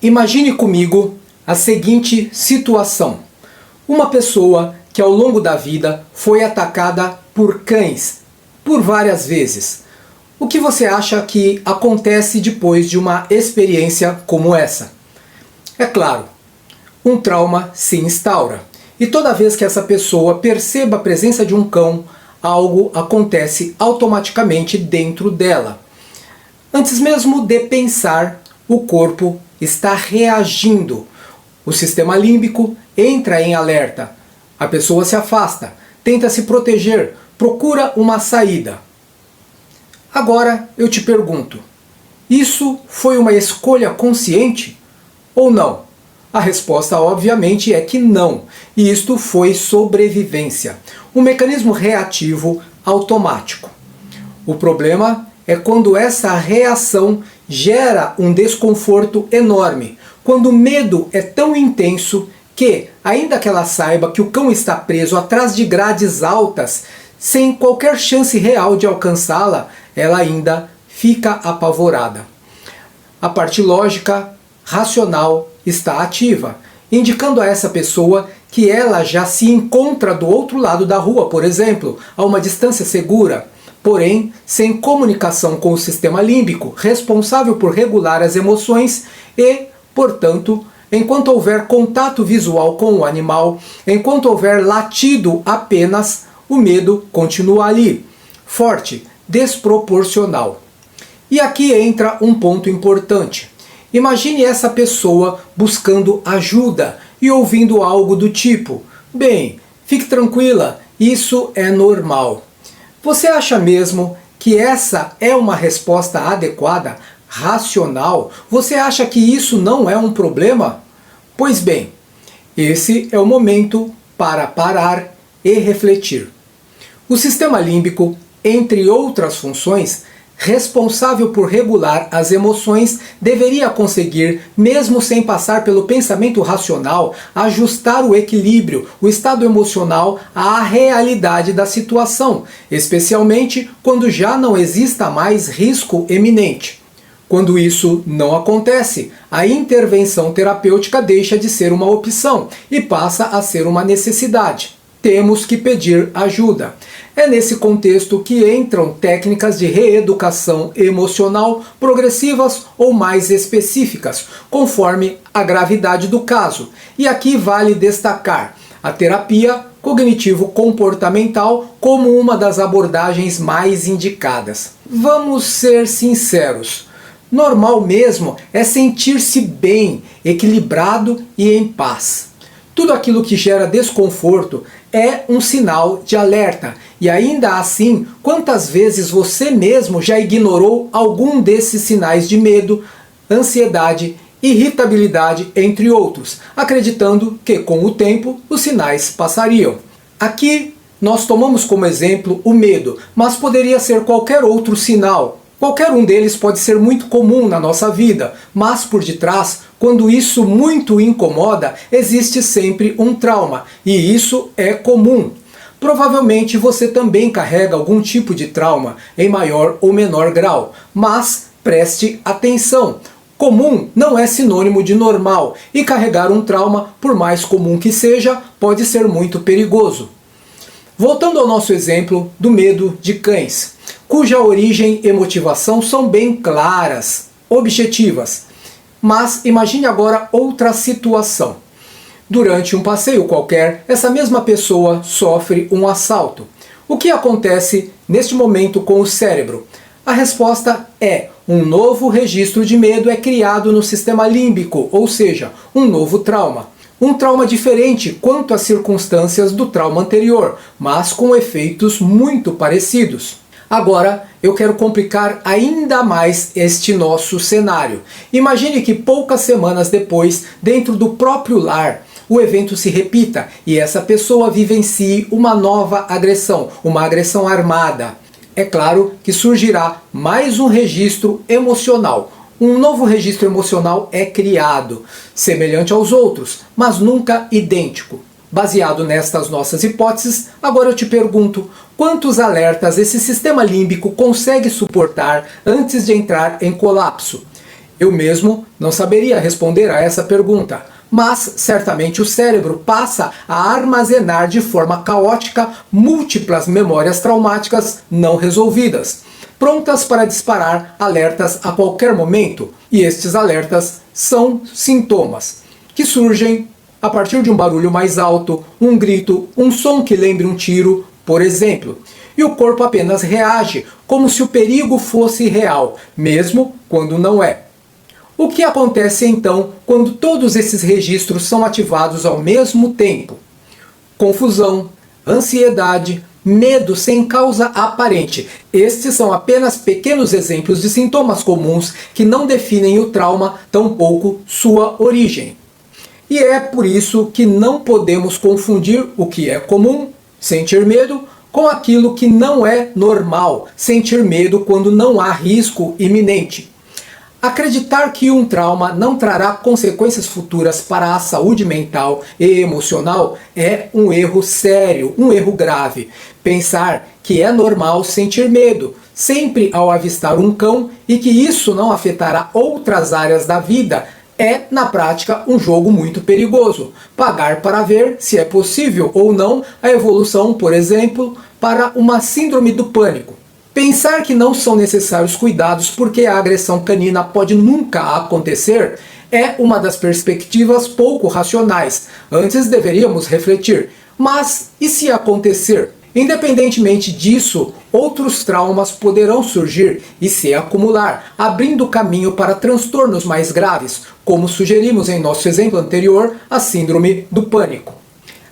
Imagine comigo a seguinte situação. Uma pessoa que ao longo da vida foi atacada por cães por várias vezes. O que você acha que acontece depois de uma experiência como essa? É claro, um trauma se instaura. E toda vez que essa pessoa perceba a presença de um cão, algo acontece automaticamente dentro dela. Antes mesmo de pensar, o corpo está reagindo. O sistema límbico entra em alerta. A pessoa se afasta, tenta se proteger, procura uma saída. Agora eu te pergunto, isso foi uma escolha consciente ou não? A resposta obviamente é que não, e isto foi sobrevivência, um mecanismo reativo automático. O problema é quando essa reação gera um desconforto enorme, quando o medo é tão intenso que, ainda que ela saiba que o cão está preso atrás de grades altas, sem qualquer chance real de alcançá-la, ela ainda fica apavorada. A parte lógica, racional, está ativa, indicando a essa pessoa que ela já se encontra do outro lado da rua, por exemplo, a uma distância segura, porém sem comunicação com o sistema límbico, responsável por regular as emoções e, portanto, enquanto houver contato visual com o animal, enquanto houver latido apenas, o medo continua ali, forte, desproporcional. E aqui entra um ponto importante. Imagine essa pessoa buscando ajuda e ouvindo algo do tipo: bem, fique tranquila, isso é normal. Você acha mesmo que essa é uma resposta adequada, racional? Você acha que isso não é um problema? Pois bem, esse é o momento para parar e refletir. O sistema límbico, entre outras funções, responsável por regular as emoções, deveria conseguir, mesmo sem passar pelo pensamento racional, ajustar o equilíbrio, o estado emocional à realidade da situação, especialmente quando já não exista mais risco eminente. Quando isso não acontece, a intervenção terapêutica deixa de ser uma opção e passa a ser uma necessidade. Temos que pedir ajuda. É nesse contexto que entram técnicas de reeducação emocional progressivas ou mais específicas, conforme a gravidade do caso. E aqui vale destacar a terapia cognitivo-comportamental como uma das abordagens mais indicadas. Vamos ser sinceros. Normal mesmo é sentir-se bem, equilibrado e em paz. Tudo aquilo que gera desconforto é um sinal de alerta. E ainda assim, quantas vezes você mesmo já ignorou algum desses sinais de medo, ansiedade, irritabilidade, entre outros, acreditando que com o tempo os sinais passariam? Aqui nós tomamos como exemplo o medo, mas poderia ser qualquer outro sinal. Qualquer um deles pode ser muito comum na nossa vida, mas por detrás, quando isso muito incomoda, existe sempre um trauma, e isso é comum. Provavelmente você também carrega algum tipo de trauma, em maior ou menor grau, mas preste atenção. Comum não é sinônimo de normal, e carregar um trauma, por mais comum que seja, pode ser muito perigoso. Voltando ao nosso exemplo do medo de cães, cuja origem e motivação são bem claras, objetivas. Mas imagine agora outra situação. Durante um passeio qualquer, essa mesma pessoa sofre um assalto. O que acontece neste momento com o cérebro? A resposta é: um novo registro de medo é criado no sistema límbico, ou seja, um novo trauma. Um trauma diferente quanto às circunstâncias do trauma anterior, mas com efeitos muito parecidos. Agora, eu quero complicar ainda mais este nosso cenário. Imagine que poucas semanas depois, dentro do próprio lar, o evento se repita e essa pessoa vivencie uma nova agressão, uma agressão armada. É claro que surgirá mais um registro emocional. Um novo registro emocional é criado, semelhante aos outros, mas nunca idêntico. Baseado nestas nossas hipóteses, agora eu te pergunto, quantos alertas esse sistema límbico consegue suportar antes de entrar em colapso? Eu mesmo não saberia responder a essa pergunta, mas certamente o cérebro passa a armazenar de forma caótica múltiplas memórias traumáticas não resolvidas, prontas para disparar alertas a qualquer momento, e estes alertas são sintomas que surgem a partir de um barulho mais alto, um grito, um som que lembre um tiro, por exemplo. E o corpo apenas reage como se o perigo fosse real, mesmo quando não é. O que acontece então quando todos esses registros são ativados ao mesmo tempo? Confusão, ansiedade, medo sem causa aparente. Estes são apenas pequenos exemplos de sintomas comuns que não definem o trauma, tampouco sua origem. E é por isso que não podemos confundir o que é comum, sentir medo, com aquilo que não é normal, sentir medo quando não há risco iminente. Acreditar que um trauma não trará consequências futuras para a saúde mental e emocional é um erro sério, um erro grave. Pensar que é normal sentir medo sempre ao avistar um cão e que isso não afetará outras áreas da vida é, na prática, um jogo muito perigoso. Pagar para ver se é possível ou não a evolução, por exemplo, para uma síndrome do pânico. Pensar que não são necessários cuidados porque a agressão canina pode nunca acontecer é uma das perspectivas pouco racionais. Antes deveríamos refletir. Mas e se acontecer? Independentemente disso, outros traumas poderão surgir e se acumular, abrindo caminho para transtornos mais graves, como sugerimos em nosso exemplo anterior, a síndrome do pânico.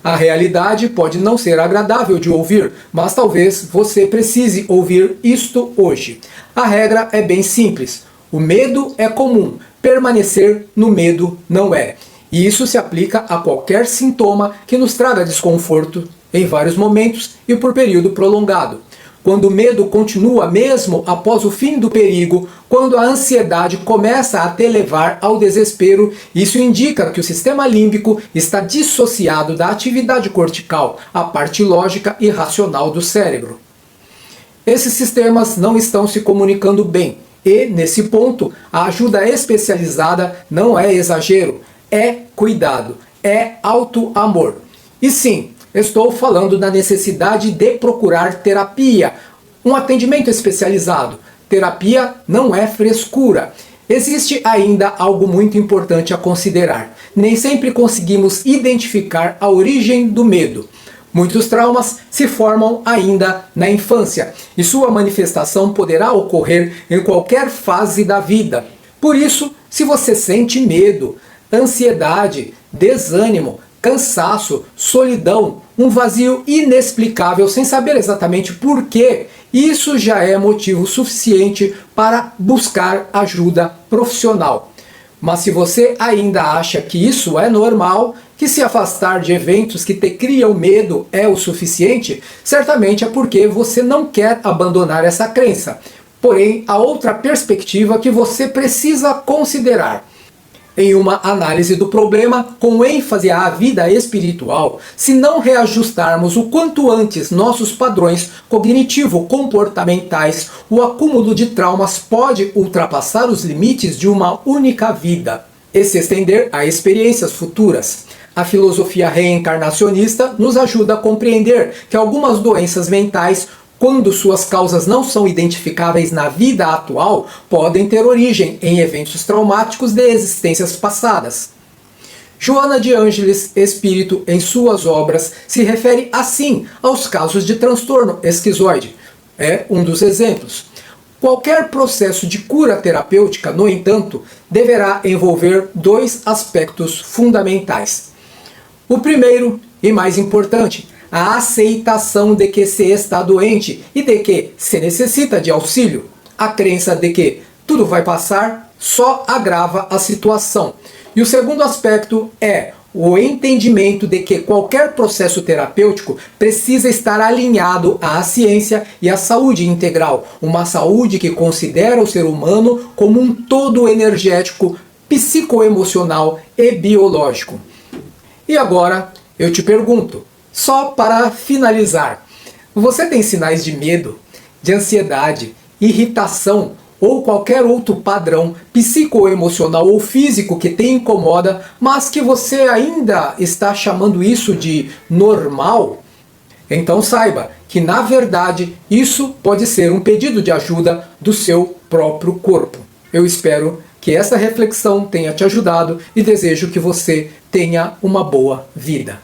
A realidade pode não ser agradável de ouvir, mas talvez você precise ouvir isto hoje. A regra é bem simples. O medo é comum, permanecer no medo não é. E isso se aplica a qualquer sintoma que nos traga desconforto em vários momentos e por período prolongado. Quando o medo continua mesmo após o fim do perigo, quando a ansiedade começa a te levar ao desespero, isso indica que o sistema límbico está dissociado da atividade cortical, a parte lógica e racional do cérebro. Esses sistemas não estão se comunicando bem e, nesse ponto, a ajuda especializada não é exagero, é cuidado, é auto-amor. E sim, estou falando da necessidade de procurar terapia, um atendimento especializado. Terapia não é frescura. Existe ainda algo muito importante a considerar. Nem sempre conseguimos identificar a origem do medo. Muitos traumas se formam ainda na infância e sua manifestação poderá ocorrer em qualquer fase da vida. Por isso, se você sente medo, ansiedade, desânimo, cansaço, solidão, um vazio inexplicável sem saber exatamente por quê, isso já é motivo suficiente para buscar ajuda profissional. Mas se você ainda acha que isso é normal, que se afastar de eventos que te criam medo é o suficiente, certamente é porque você não quer abandonar essa crença. Porém, há outra perspectiva que você precisa considerar. Em uma análise do problema com ênfase à vida espiritual, se não reajustarmos o quanto antes nossos padrões cognitivo-comportamentais, o acúmulo de traumas pode ultrapassar os limites de uma única vida e se estender a experiências futuras. A filosofia reencarnacionista nos ajuda a compreender que algumas doenças mentais, quando suas causas não são identificáveis na vida atual, podem ter origem em eventos traumáticos de existências passadas. Joana de Ângeles, Espírito, em suas obras, se refere assim aos casos de transtorno esquizoide. É um dos exemplos. Qualquer processo de cura terapêutica, no entanto, deverá envolver dois aspectos fundamentais. O primeiro, e mais importante, a aceitação de que se está doente e de que se necessita de auxílio. A crença de que tudo vai passar só agrava a situação. E o segundo aspecto é o entendimento de que qualquer processo terapêutico precisa estar alinhado à ciência e à saúde integral, uma saúde que considera o ser humano como um todo energético, psicoemocional e biológico. E agora eu te pergunto, só para finalizar, você tem sinais de medo, de ansiedade, irritação ou qualquer outro padrão psicoemocional ou físico que te incomoda, mas que você ainda está chamando isso de normal, então saiba que, na verdade, isso pode ser um pedido de ajuda do seu próprio corpo. Eu espero que essa reflexão tenha te ajudado e desejo que você tenha uma boa vida.